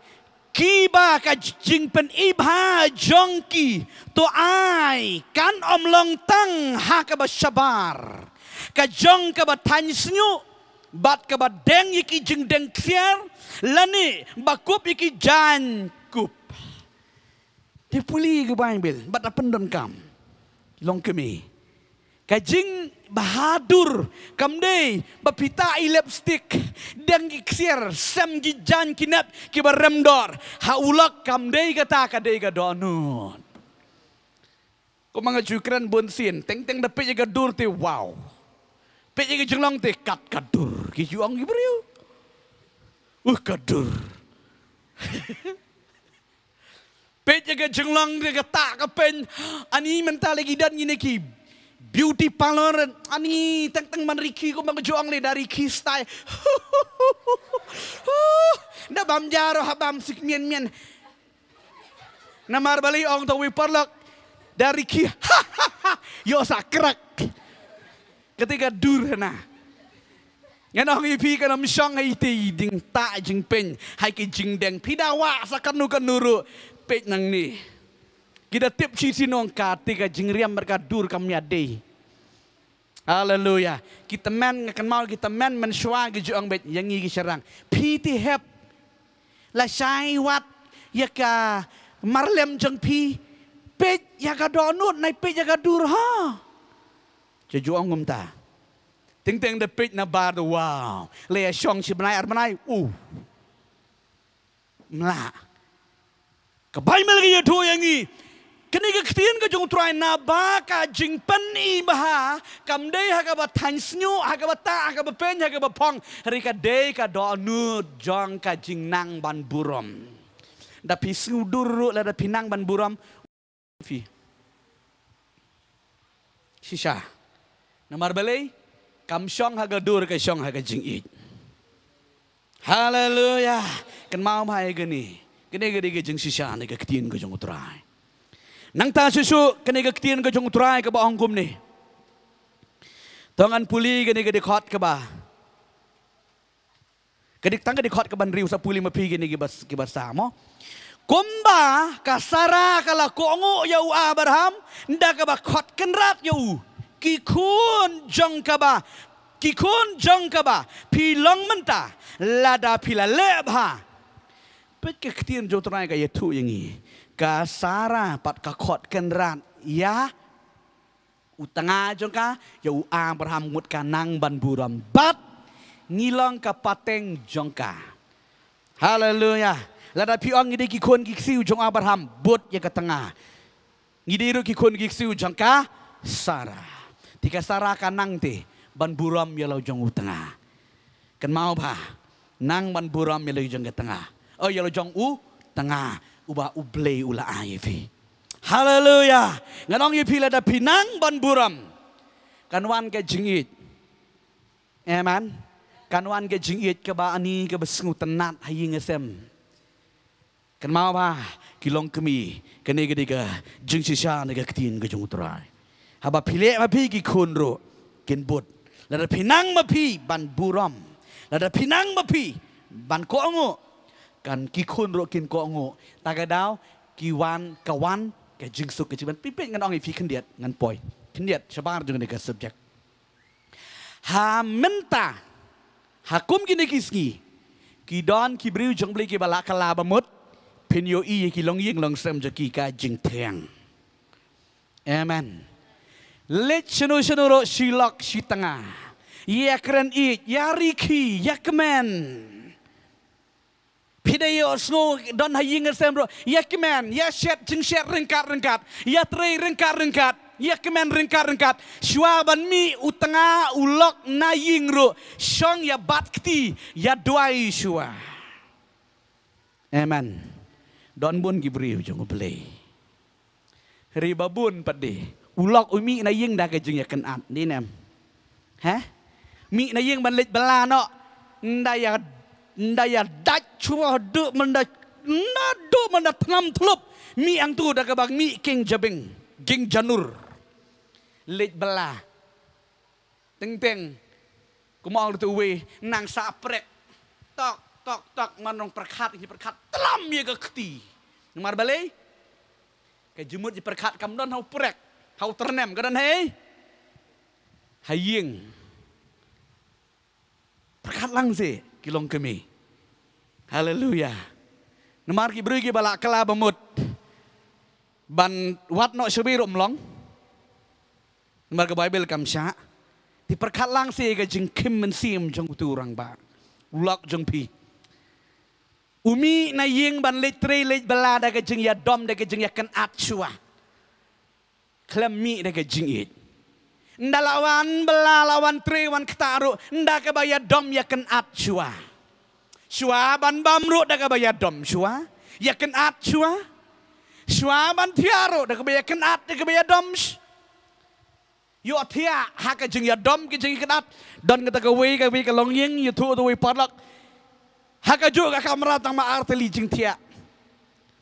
Kiba ka jing pen ibha jongki to ai kan omlong tang ha ka ba syabar ka jong ka ba tan snyu bat ka ba deng yiki jing deng khiar lani ba kup yiki jan kup te puli ke Bible bat apen don kam long kemi ka jing bahadur kamdei bapita i lipstick deng giksir sem gi jan kinap ki baremdor haulak kamdei kata kadei ga donut ko mga jukran bonsin teng dapet ga dur te wow pe ga jenglong te kat kadur ki juang gi beriu kadur Pet jaga jenglang jaga tak kepen. Ani mental lagi dan gini ki. Beauty parlor. Ani teng-teng man Riki ko magjuang le dari ki style. Da bam jaro habam sik mien. Namar bali ong tawi parlok dari ki. Yo sakrak. Ketika dur na. Yan ang ipi ka nam siyang ay iti ding ta jing pen. Hay ki jing deng pidawa sa kanu-kanuru. Pet nang ni. Kita tip si sinong kati ka jingriam mereka dur kami adai. Haleluya. Kita men ngakan mau kita men mensyua ke juang bet yang ngigi serang. Piti hep. La syai wat ya ka marlem jeng pi. Pet ya ka donut nai pet ya ka dur ha. Juang ngumta. Ting de pet na bar wow. Le syong si benai armanai. Mla. Kabay malagi yato yang i. Kini kektian ka jong try na ba ka jing pani baha. Kamday ha ka ba tansnyo, ha ka ba ta, ha ka ba pen, ha ka ba pong. Hari ka day ka do anu jong ka jing nang ban burom. Da pisngu duru la da pinang ban burom. Fi. Shisha. Namar balay. Kam syong ha ka dur ka syong ha ka jing it. Haleluya. Kan mau hai gani. Kene jeng sisa ne kektian ke jong utrai. Nang ta susu kene kektian ke jong utrai ke ba ongkum ni. Tongan puli kene khot ke ba. Kedik tang khot ke ban riu sa puli mapi kene ke basa mo. Kumba kasara kala kongo yau Abraham nda ke ba khot kenrat yau. Kikun jong ke ba. Kikun jong ke ba. Pilong menta lada pila lebha. Pet kektian jauh terai kaya tu yang ini. Kasara pat kakot kenrat ya utanga jongka ya Abraham mut kanang ban buram bat ngilong ka pateng jongka. Haleluya. Lada piong ngide kikon kiksiu jong Abraham but ya ke tengah. Ngidiru kikon kiksiu jongka Sarah. Tika Sarah kanang te ban buram ya lau jong utanga. Kan mau ba nang ban buram ya lau jong ke tengah. Oh ya lo jong tengah uba ublei ula ayevi. Haleluya. Nganong yepi la da pinang ban buram. Kanwan ke jingit. Amen. Kanwan ke jingit ke ba ani ke besngu tenat hayi ngesem. Kan mau ba kilong kemi kene gede ke jing sisa ne ke ketin ke jong utrai. Haba pile ma pi ki kunro ken bot. La da pinang ma pi ban buram. La da pinang ma pi ban koongo. Kan kikun rokin ko ngo tagadaw kiwan kawan ke jingsuk ke jiban pipit ngan ong ifi kendiat ngan poi kendiat sabar jeung ke subjek ha menta hakum gini kiski kidon kibriu jong beli ki bala kala bamut penyo i ki long ying long sem jaki ka jing theng amen let chenu ro silok si tengah ya keren i ya riki ya kemen Pidayo snow don haying sembro ya kemen ya shet jing shet rengkat ya trei rengkat ya kemen rengkat shwaban mi utanga ulok na yingro shong ya batkti ya duai shwa amen don bun gibriu jong play ribabun pade ulok umi na ying da ka jing ya kenat ni nem ha mi na ying ban lej bala no ndaya dak chua du menda tengam tulup mi ang tu dah kabang mi king jabing king janur lej bela teng kumau tu we nang saprek tok manong perkat telam ya ke keti nomor balai ke jumut di perkat kamdon hau prek hau ternem kadan hei haying perkat lang se kilong kami. Haleluya. Namar ki beri ki balak kala bamut. Ban wat no sebiru mlong. Namar ke Bible kam sya. Di perkat lang si ke jeng kim men sim jong tu orang ba. Ulok jong pi. Umi na ying ban lej tre lej bala da ke jeng ya dom da ke jeng ya kan at chua. Klem mi da ke jeng it. Ndalawan bela lawan tre wan ketaru nda ke baya dom ya kan at chua. Shua ban bamru dah kabaya dom shua. Ya kenat shua. Shua ban tiaro dah kabaya kenat dah kabaya dom. Yo tia haka jeng ya dom ke jeng kenat. Don kata kawe ke longyeng you tu tu parlok. Haka juga kamera tang ma arteli jeng tia.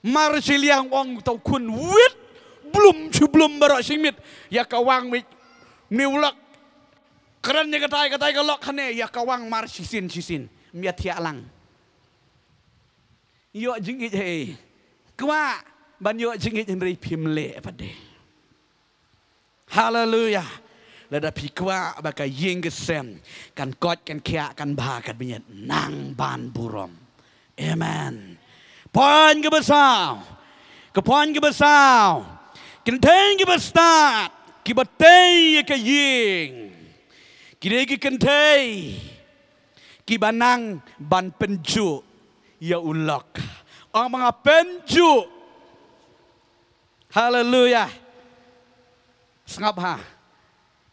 Marsiliang wong tau kun wit belum barok simit ya kawang mi niulak keren ya katai kalok kane ya kawang mar sisin mia tia lang yo jingit he kwa ban yo jingit henry pimle pade haleluya lada pikwa baka ying gesem kan kot kan kia kan ba kan binyat nang ban burom amen poin ke besar ke poin ke besar kenteng ke besar ke batei ke ying kire ke kentei ke banang ban penju ya ulok orang mga penju haleluya sengap ha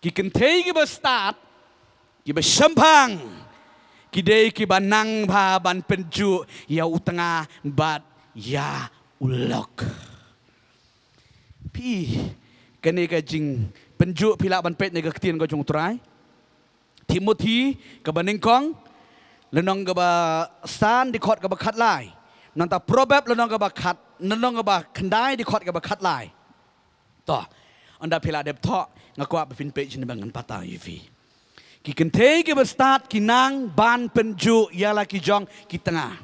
ke kentei ke besar ke bersempang kidei ki banang ba ban penju ya utengah bat ya ulok pi kene ka jing penju pila ban pet ne ka ketien ko jong trai Timothy ka baningkong lenong ka ba stan di khot ka ba khat lai nanta proverb lenong ka ba khat lenong ka ba khandai di khot ka ba khat lai to anda pila dep tho ngakwa ba pin page ni bangan patang yifi ki kentei ki bestat ki nang ban penju ialah ki jong ki tengah.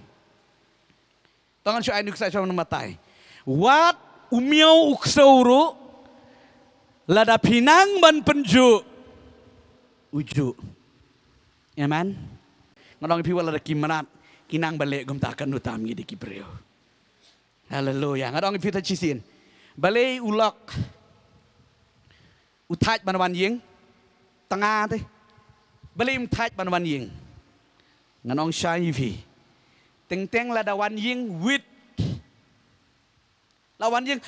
Tangan syai nuk saya sama matai. Wat umiau uksauru lada pinang ban penju uju. Amen. Ngadong piwa lada kimanat kinang balik gum takkan utam ngidi ki brio. Haleluya. Ngadong piwa cisin. Balik ulok utaj ban ying tengah teh. Belim thaj ban wan ying nganong shai vi teng la da wan ying wit la wan ying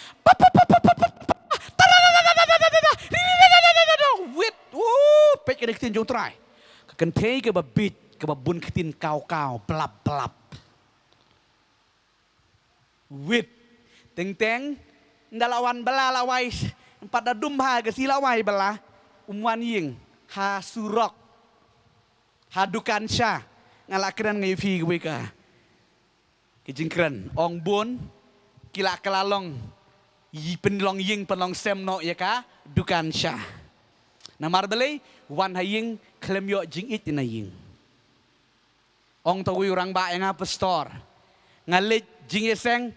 wit pet ke tin jong trai kan thei ke ba bit ke ba bun tin kau blap wit teng ndalawan bala lawai pada dumha ke silawai bala wan ying ha surok hadukan sya ngalakran ngifi gue ka kijingkran ong bun kila kelalong yi penlong ying penlong semno ya ka dukan sya namar belai wan haying klem yo jingit na ying ong tawi orang ba yang pastor ngalit jingeseng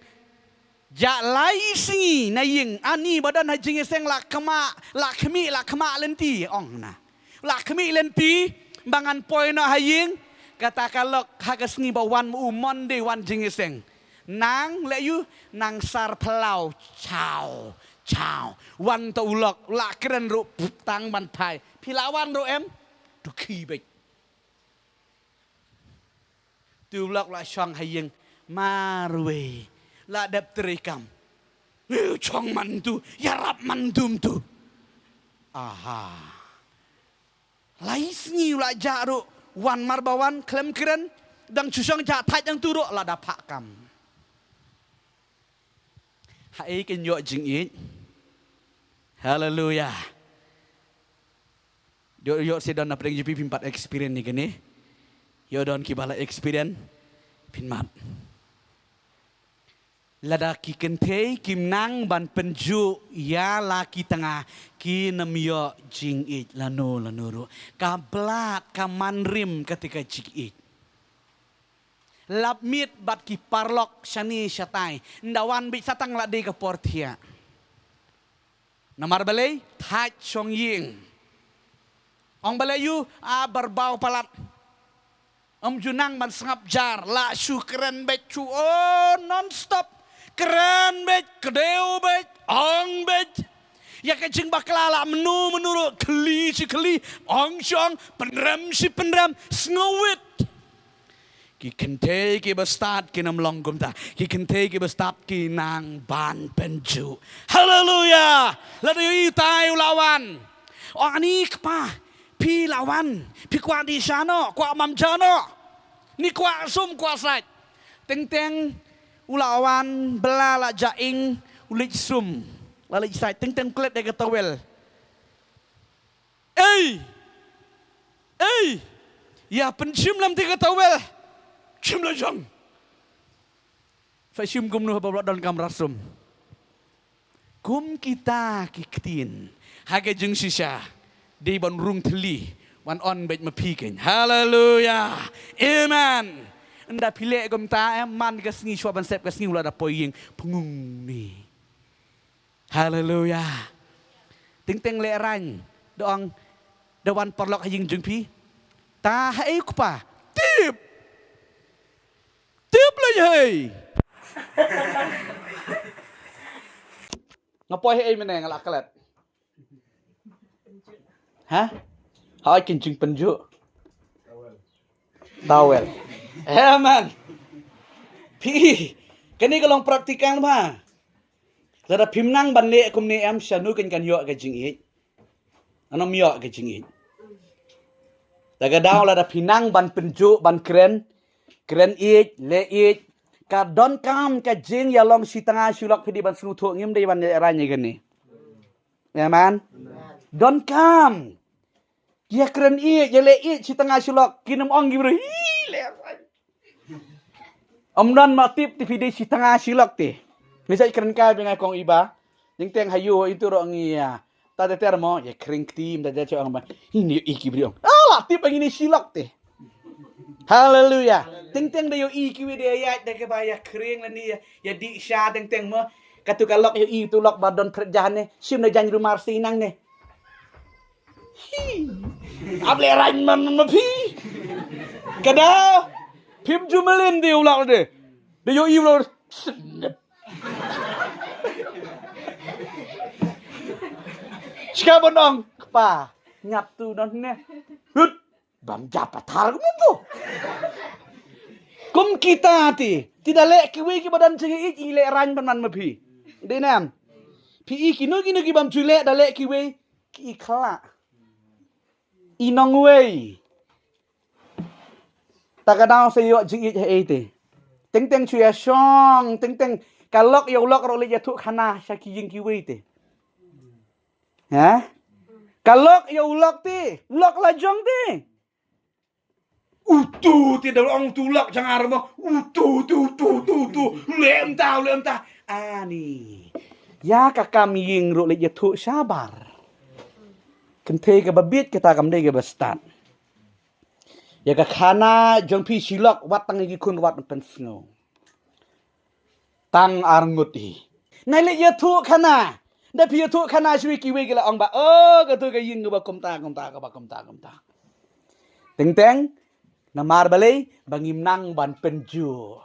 ja lai singi na ying ani badan ha jingeseng la kema lenti ong na la kemi lenti bangan poin na haying kata kalau hagas ni bawan mu monde wan jingiseng nang leyu nang sar pelau chow wan to ulok la keren ru tang ban pai pilawan ru em du ki bek tu ulok la chong haying marwe la dep terikam chong mantu yarap mantum tu aha lais ni la jaru wan marbawan klem keren dang chusong ja thai dang turo la da phak kam hai ken yo jing it haleluya yo sedon na preng jupi pimpat experience ni kene yo don ki bala experience pinmat lada ki kentei kim nang ban penju ya laki tengah ki namyo jing it lanu kablat kamanrim ketika jing it lapmit bat ki parlok shani shatai ndawan bi satang la de ka portia namar balai thaj chong ying ong balayu a berbau palat junang ban sengap jar la syukran becu oh non stop keren bet, kedeu bet, ong bet. Ya kecing baklala menurut keli, ong syong, penram, snowit. Ki kente ki bestat ki nam longgum ta. Ki kente ki bestat ki nang ban penju. Haleluya. Lalu tayo lawan. Oh ani kpa, pi lawan, pi kwa di sana, kwa mam jano. ni kuat sum kuat sait. Teng ulawan bela la jaing ulit sum. Lalu sait teng klet dega tawel. Ya pencium lam tiga tawel. Cium lajang. Phải cium gum nu bawa don kam rasum. Gum kita kiktin. Haga jeng sisa. Di ban rung teli. Wan on bet mapiken. Haleluya. Amen. Anda pilih gum ta man ka sngi shwa ban sep ka sngi ula da poying pengung ni. Haleluya. Ting le ran. Doang dawan perlok hajing jeng pi. Ta hai ku pa. Tip lah hei. Ngapoy hei meneng ngalak kelet. Hah? Hai kencing penjuk. Tawel. Amen. Pi, kani kalong praktikan ba? Lada pimnang banle kumni am syanu kan yo ka jingit. Anong yo ka jingit. Daga daw lada pinang ban penjuk ban keren it le it ka don kam ka jing ya long si tanga sulak pidi ban sunu thok ngim dei ban ranya gani. Ya man? Don kam. Ya keren it ya le it si tanga sulak kinam ong gibro hi le. Om don matip ti pidi si tanga sulak ti. Misal keren ka bengai kong iba. Ning teng hayu itu ro ngia. Ta de termo ya kering tim da de cho ang ba. Ini ikibri ong. Ah, tip ang ini sulak ti. Haleluya. Teng dayo ikiwi dia ya da ke baya kering ni ya di sya teng mo katu kalok yo itu lok badon kerjane sim na janji rumah sinang ne. Able ran man pi. Kada pim jumelin di ulak de. Dayo i lo. Ska bonong pa nyap tu don ne. Hut bam japa tar tu. Kum kita ti tidak lek kiwi ki badan cengi i lek ran ban ma pi. Denam. Pi i kinu ki bam jule da lek kiwi ki khala. Inong wei. Takadang sayo jing i he ti. Teng chuya song teng kalok yo lok ro le ya tu khana sha ki jing kiwi ti. Ha? Kalok yo lok ti, lok la jong ti. Utu tidak orang tulak jangan armo. Utu lem ta. Ani. Ya kakam ying ro le yetu sabar. Kente ke babit kita kam dei ke bestat. Ya ka khana jong pi silok wat tang gi kun wat pen sngo. Tang arnguti. Nai le yetu khana. Da pi yetu khana shwi ki we ke la ong ba. Oh ka tu ka ying ba kum ta. Teng namar balai bangimnang ban penju.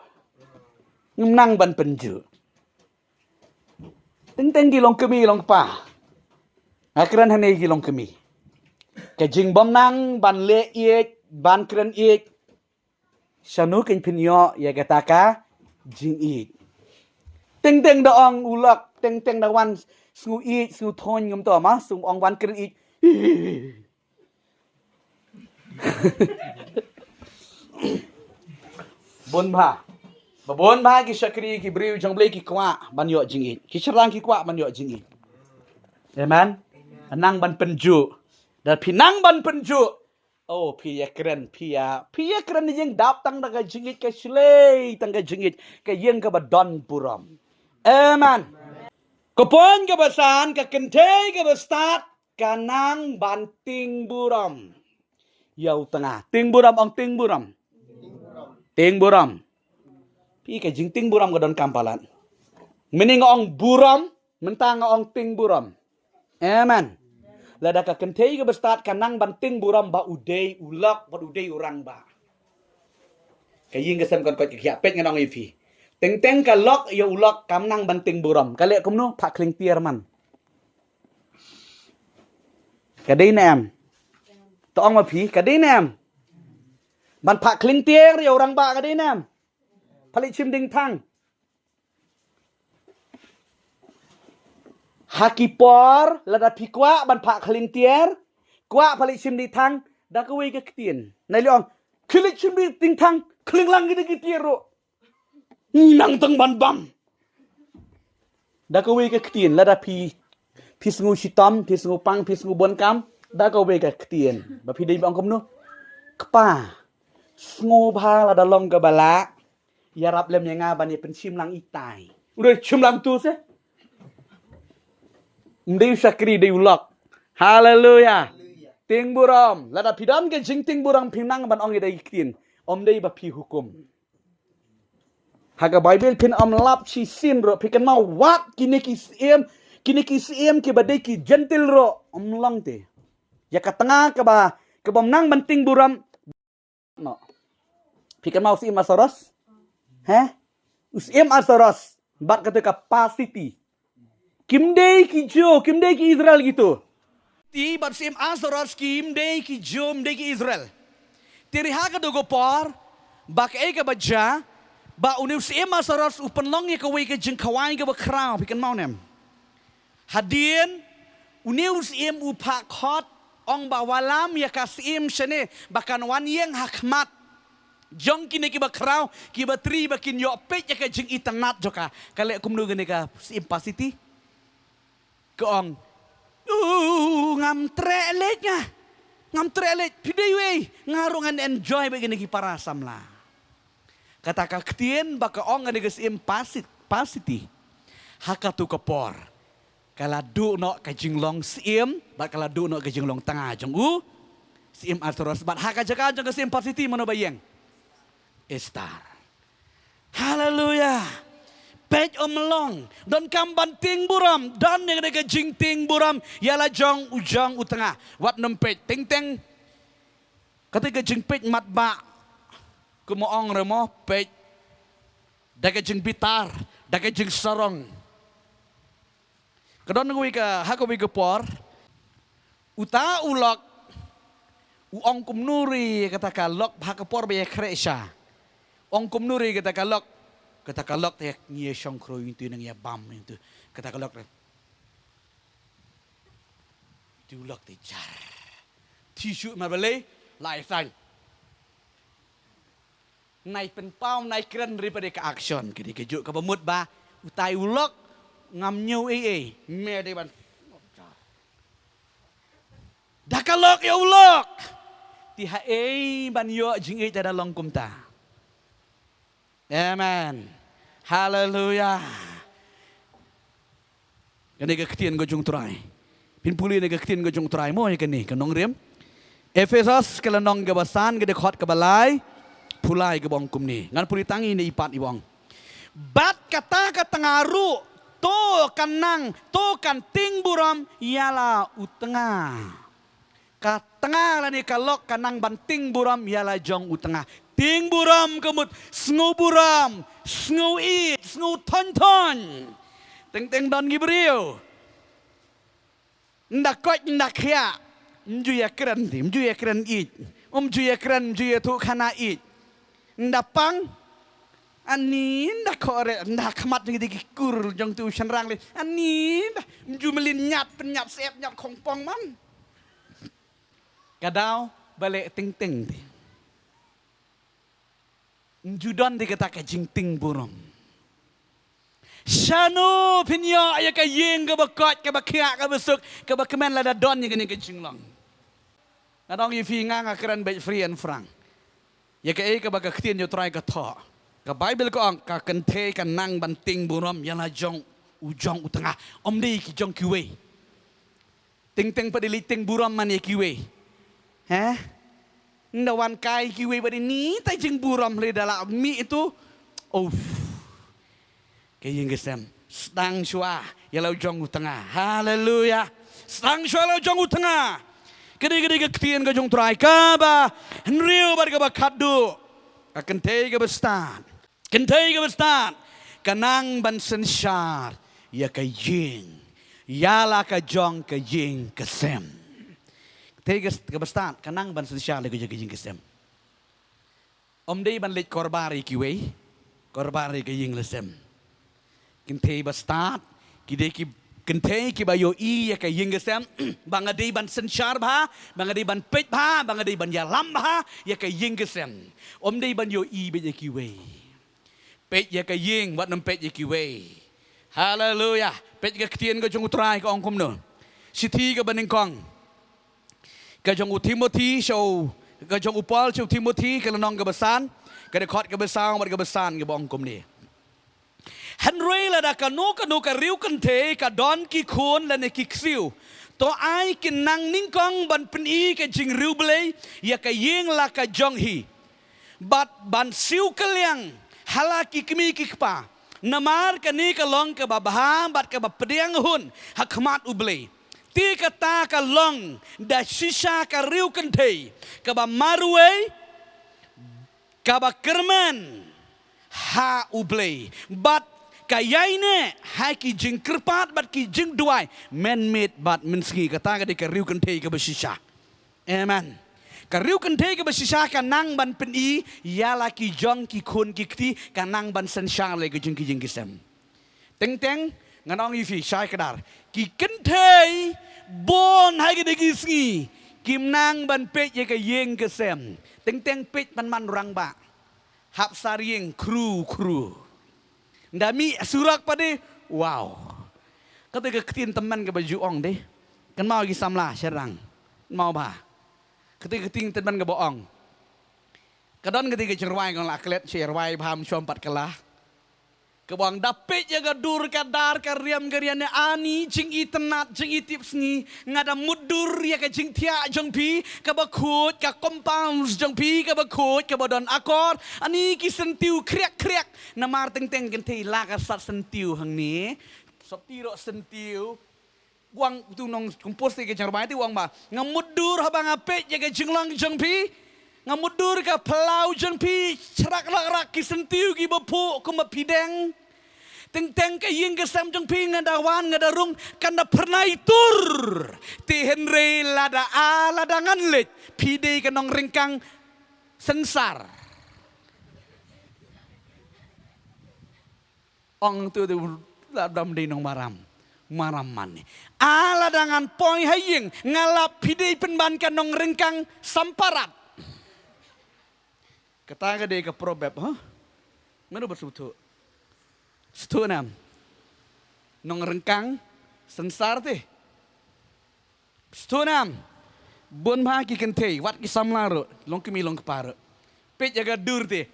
Ngimnang ban penju. Teng gilong kemi long pa. Akran hane gilong kemi. Kajing bom nang ban le iek ban kren iek. Sanu ken pinyo ya kataka jing iek. Teng daong ulak teng dawan snu iek snu thon ngum to ma sum ong ban kren iek. Bon ba ki syakri ki briu jong blai ki kwa ban yo jingit ki serang ki kwa ban yo jingit. Amen. Anang ban penju dan pinang ban penju. Oh pi ya keren ni jing dap tang da jingit ke slei tang ka jingit ke yeng ka badon puram. Amen. Kopon ka basan ka kente ka bastat kanang banting buram. Yau tengah ting buram ong ting buram. Ting buram. Pi ka jing ting buram ka don kampalan. Mening ong buram, mentang ong ting buram. Amen. Lada ka kentei ka bestat kanang banting buram ba udai ulak ba udai urang ba. Kaying kasam kon kot kya pet nganong ifi. Teng ka lok ya ulak kamnang banting buram. Kale kumno pak kling tier man. Kadai nam. Toong ma pi kadai nam. Ban pak kling tier ya orang ba kadai nam. Palit chim ding tang. Hakipor lada pikwa ban pak kling tier. Kwa palit chim ding tang da ka wei ka ktien. Nai leong kilit chim ding tang Kling lang kita ro. Nang teng ban bam. Dah kau ke ketien, lada pi sengu hitam, pi sengu pang, pi sengu bon kam. Dah kau ke ketien. Bapi dari bang kamu kepa. Sengu bha lada long ke bala. Ya rap lem yang ngabani pensim lang itai. Udah cium lang tu se. Mdei sakri dei ulok. Haleluya. Ting buram. Lada pidam ke jing ting buram pinang ban ong dei ketien. Om dei bapi hukum. Haga Bible pin am lap si sin ro pikan mau wat kini ki siem ki badai ki gentil ro am lang te ya ka tengah ke bam nang banting buram no pikan mau siem asaros usiem asaros bat kata capacity kimdei ki Israel gitu ti bat siem asaros kimdei ki Israel tiri haga do gopar bak e ka baja ba uniu siem asaros upenlong ya kawai ke jeng kawai ke bakrau pikan mau nem hadien uniu siem upak hot ong ba walam ya kasim shene bakan wan yeng hakmat jong kini ki bakrau ki batri bakin yo pet ya ke jeng itanat joka kale kumnu gene ka siem pasiti ke ong ngam trelek pidei we ngarungan enjoy begini ki parasam lah. Kata kaktian baka ong ada gesim pasiti. Haka tu kapor. Kala du no kajinglong siem, bat kala du no kajinglong tengah jong siem asaros bat haka jaka jong gesim pasiti mano bayeng. Estar. Haleluya. Pej omlong don kamban ting buram dan yang ada kajing ting buram yala jong ujang utengah. Wat nempej ting ting. Kata kajing pej mat ba kumoong remo pej daga jeng bitar daga jeng sarong kadon ngui ka hakowi gepor uta ulok uong kumnuri kata kalok hakapor be kresha ong kumnuri kata kalok te ngie shongkro itu nang ya bam itu kata kalok diulok te jar tisu mabale lifeline naik penpau naik keren daripada ke action kini kejuk ke pemut ba utai ulok ngam nyu me deban dakalok ya ulok tiha ban yo jing tada long kumta amen haleluya kini ke ketien gojung turai pin puli ne ke ketien gojung turai mo kini kenong rem Efesus kelenong gabasan gede khot ke balai pulai ke bong kumni ngan puli tangi ni ipat ibong bat kata ka tengaru to kanang to kan ting buram yala utengah ka tengah la ni kalok kanang banting buram yala jong utengah ting buram kemut sngu buram sngu it sngu ton teng teng don gibriu ndak kot ndak khia mju ya keren it mju ya keren mju ya tu khana it ndapang ani ndak kore ndak khamat ngi kur jong tu shenrang le ani mju melin nyat penyat sep nyat kongpong man kadau balik ting ting mju don dikata ka jing ting burung shanu pinyo ya ka yeng ka bakot ka bakhia ka besuk ka bakmen la da don ni ka jinglong kadang yi fi nga keren be free and frank ya ka ka baga ktien yo try ka tho ka bible ko ang ka kente ka nang banting buram yana jong ujong utengah om dei ki jong kiwe ting ting padili ting buram man ye kiwe ndawan kai kiwe badi ni tai jing buram le dala mi itu kayeng gesem stang shua yalau jong utengah haleluya stang shua yalau jong utengah kedi ketien ka jong try ka ba henriu bar ka ba khadu ka kente ka bestan kanang ban sensyar ya ka ying yala ka jong ka ying kesem kente ka bestan kanang ban sensyar le ka ying kesem om dei ban let korbari kiwe korbari ka ying lesem kente bestan kide ki กันเทกิบายโยอียากยิงกันแซมบางอดีบันสัญชาร์บาบางอดีบันเป็ดบาบางอดีบันยาลัมบายากยิงกันแซมอมดีบันโยอีเบยกิเวเป็ดยากยิงวัดน้ำเป็ดยากิเวฮาเลลูยาเป็ดยากเทียนก็จงอุตรายก็องคุมเนอสิทธิก็บันนิงกองก็จงอุทิโมธีโชก็จงอุปอลโชทิโมธีก็ละน้องกับสานก็ได้ขอดกับสาวมันกับสานกับบองคุมนี่ฮันเรย์ละดากันโนกันโนกันริ้วกันเทกันดอนกี่คนและในกี่ซิวตัวไอ้กินนางนิ่งกองบันเป็นอีกันจิงริ้วเบลยอยากยิงละกันจงฮีบัดบันซิวกเลียงฮาลากิกมีกิกปานามาร์กันนี่กันลองกับบาฮามบัดกับเปรียงหุ่นหักมาดอุเบลยตีกันตากันลองดาชิชากันริ้วกันเทกับมารุเอกับกระมันฮาอุเบลยบัดkaya ini hai ki jing kerpat bat ki jing duai man made bat menski kata ka kariu kan thei ka basisha amen kariu kan thei ka basisha ka nang ban pen i ya la ki jong ki khun ki kti ka nang ban san sha le ka jing ki sem teng teng nganong i fi shai kadar ki kan thei bon hai ka ki ski kim nang ban pe ye ka yeng ka sem teng teng pe man rang ba hap saring kru Dami surak pada wow. Ketika ketin teman ke baju ong deh. Kan mau lagi samlah serang. Mau bah. Ketika ketin teman ke boong. Kadang ketika cerwai kong laklet cerwai paham syompat kelah. Kebang dapet jaga dur kadar karyam karyane ani jing i tenat jing i tips ni ngada mudur ya ka jing tia jong pi ka bakut ka compounds jong pi ka bakut ka bodon akor ani ki sentiu kriak kriak namar teng teng kan thei la ka sat sentiu hang ni sop tiro sentiu wang tu nong kompos ke charbai ti wang ba ngamudur habang apet jaga jinglang jong pi ngamudur ka pelau jong pi cerak rak ki sentiu ki bapu ku mapideng teng ka ying ka sam jong pi ngadawan ngadarung kana pernah itur ti henry lada lada nganlet pide ka nong ringkang sensar ong tu dam di nong maram man ala dangan poi haying ngalap pide penban ka nong ringkang samparat kata dia ke probab, mana bersuatu? Suatu nam, nong rengkang, sensar teh. Suatu nam, bon bah ki kentei, wat ki samlaro, long kemi long kepara. Pet jaga dur teh.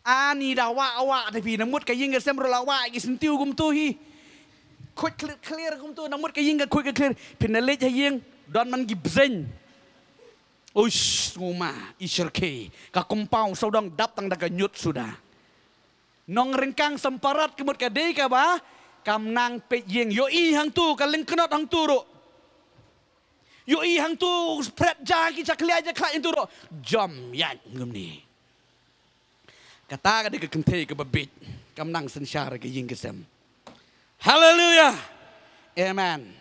Ani dah awak tapi namut kaying ke semro lawak ki sentiu gum tu hi. Quick clear gum tu namut kaying ke quick clear. Penelit haying, don man gi bzen. Ush, nguma, isyarke, ka kompau saudang datang daga nyut sudah. Nong rengkang semparat kemut kadai ka ba, kam nang pe yeng yo i hang tu ka lengkenot hang tu ro. Yo i hang tu spread jaki caklia aja klak itu ro. Jam yan ngum ni. Kata ka de ka kentei ka babit, kam nang sensyara ka yeng kesem. Hallelujah. Amen.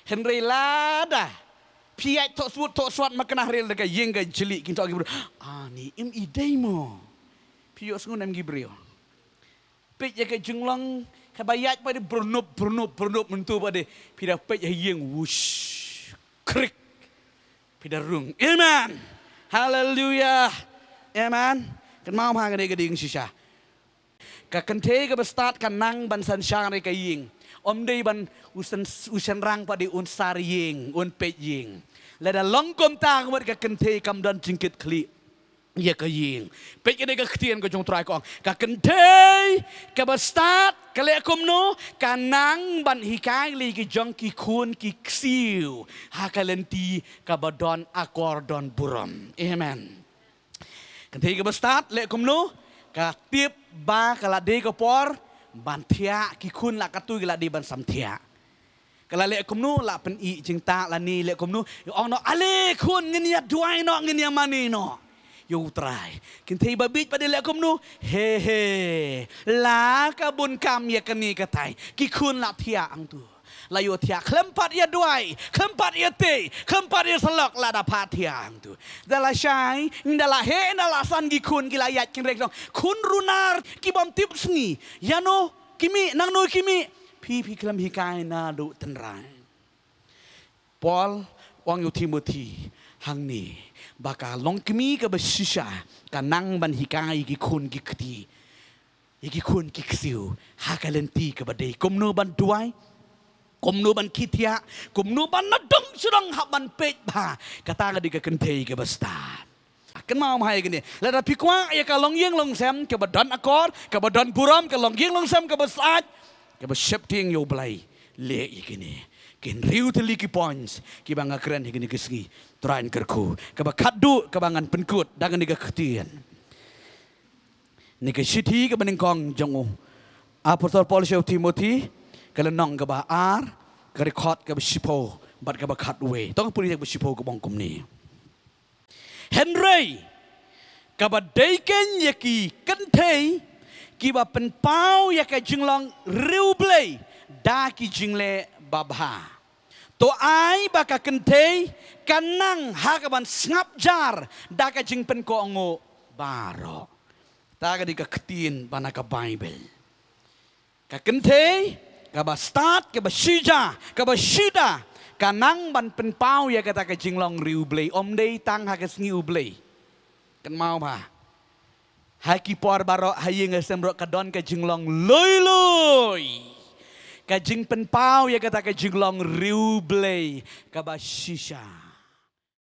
Henry lada. Piat tok suat makanah real dekat yeng ga jelik kita lagi ni im idei mo piot sungun em gibrio pet ya ke jenglang kabayat pada bernup mentu pada pida pet ya yeng wush krik pida rung amen hallelujah amen kan mau hang ga ding sisa ka kente ga bestat kan nang ban san syang ka yeng om dei ban usan rang pada unsar yeng un pet yeng lada longkom tang buat ka kente kam dan jingkit kli ya ka yeng pet ka de ka ktien ka jong trai kong ka kente ka bastat ka le komno ka nang ban hikai li ki jong ki kun ki ksiu ha ka lenti ka badon akordon buram amen kente ka bastat le komno ka tip ba ka la de ka por ban thia ki kun la ka tu la di ban sam thia kalau lek kumnu la pen I cinta la ni lek kumnu ong no ale kun ngenia duai no ngenia mani no yo try kintei babit pada lek kumnu he la ka bun kam ya kani katai ki kun la thia ang tu la yo thia klempat ya duai klempat ya te klempat ya selok la da phat thia ang tu dala shai ndala he ndala san gi kun ki la yat kin rek no kun runar ki bom tip sngi ya no kimi nang noi kimiพี่เคลมฮิกายนาดุตันไรปอลวังอยู่ทิโมธีหังนี้บากาลงkimiกับบชิชากันนั่งบันฮิกายกิคุณกิคตีกิคุณกิกซิวหากเลนตีกับบัดเดย์กุมโนบันด้วยกุมโนบันคิดยะกุมโนบันนัดดงสุดังหับบันเป็ดบ่ากระตากระดิกกันเทยกับบัสตากันมาเอาให้กันเนี่ยแล้วพี่กว่าไอ้กะลองเยี่ยงลองแซมกับบัดดันอากอร์กับบัดดันบุรามกับลองเยี่ยงลองแซมกับบัสอาดกับบัดเชฟที่ยังอยู่บลายเละอีกนี่กินริวทลีกิพอยส์กิบังกระเรนอีกนี่กิสกีตรายนกระคูกับบัดขัดดูกับบังอันเป็นกุดดังนี่กับขตีนนี่ก็ชิทีกับมันกองจงอาพอลปอลเชลทิโมธีกับน้องกับอาร์กับริคอร์ดกับชิโพบัดกับขัดเวต้องพูดถึงชิโพกับบองกุมนี้เฮนรี่กับบัดเดย์เกนยากีกันเทยกีบัดเป็นเป้ายากีจึงลองริวเบลย์ดากีจึงเล่บาบาตัวไอ้บักกันเทยกันนั่งหากับมันสงับจาร์ดากีจึงเป็นกองโอบารอตากdi ketin bana ka Bible. Ka kente, ka ba start, ka ba shija, ka ba shida, ka nang ban pen pau ya kata ka jinglong riu blei om dei tang ha ka sngi u blei. Kan mau ba. Hai ki por baro hai ng semro ka don ka jinglong loi loi. Ka jing pen pau ya kata ka jinglong riu blei, ka ba shisha.